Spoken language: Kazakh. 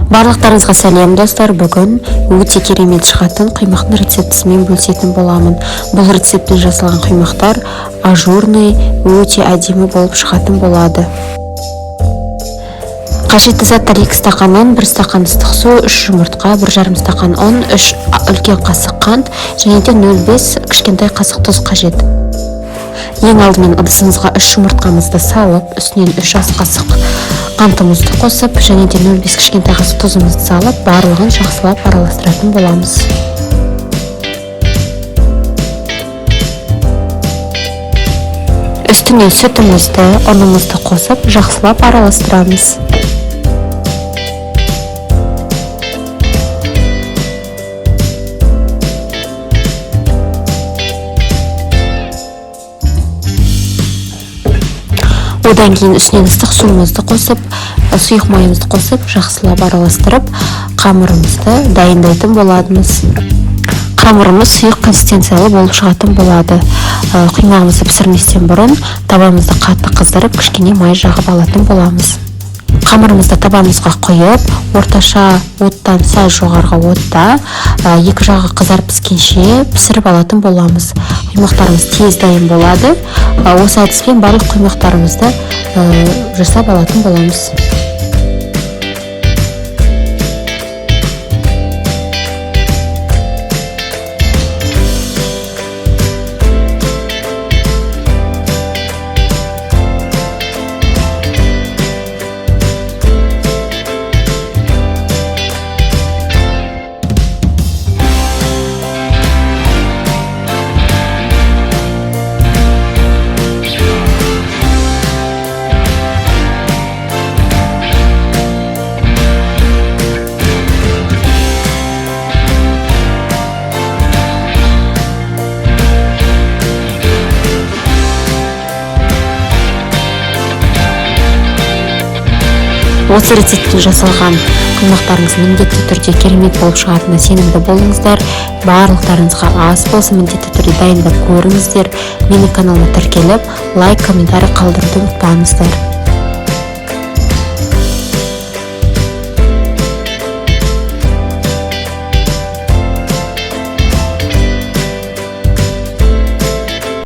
Барлықтарыңызға сәлем достар. Бүгін өте керемет шығатын құймақтың рецептісімен бөлісетін боламын. Бұл рецептпен жасалған құймақтар ажурный, өте әдемі болып шығатын болады. Қажетті заттар: 2 стақан ұн, 1 стақан ыстық су, 3 жұмыртқа, 1,5 стақан ұн, 3 үлкен қасық қант және де 0,5 кішкентай қасық тұз қажет. Ең алдымен ыдысымызға 3 жұмыртқамызды салып, үстінен 3 ас қасық қантымызды қосып, және де 0,5 кішкентай қасық тұзымызды салып, барлығын жақсылап араластыратын боламыз. Үстіне сүтімізді, ұнымызды қосып, жақсылап араластырамыз. Одан кейін үстінен ыстық суымызды қосып, сұйық майымызды қосып, жақсылап араластырып, қамырымызды дайындайтын боладымыз. Қамырымыз сұйық консистенциялы болып шығатын болады. Құймағымызды пісірместен бұрын табамызды қатты қыздырып, кішкене май жағып алатын боламыз. Қамырымызды табамызға құйып, орташа оттан сәл жоғарғы отта 2 жағы қызарып піскенше пісіріп алатын боламыз. Құймақтарымыз тез дайын болады. Осы әдіспен барлық құймақтарымызды жасап алатын боламыз. Осы рецептпен жасалған құймақтарыңыз міндетті түрде керемет болып шығатынына сенімді болыңыздар. Барлықтарыңызға ас болсын, міндетті түрде дайындап көріңіздер. Менің каналыма тіркеліп, лайк, комментарий қалдыруды ұмытпаңыздар.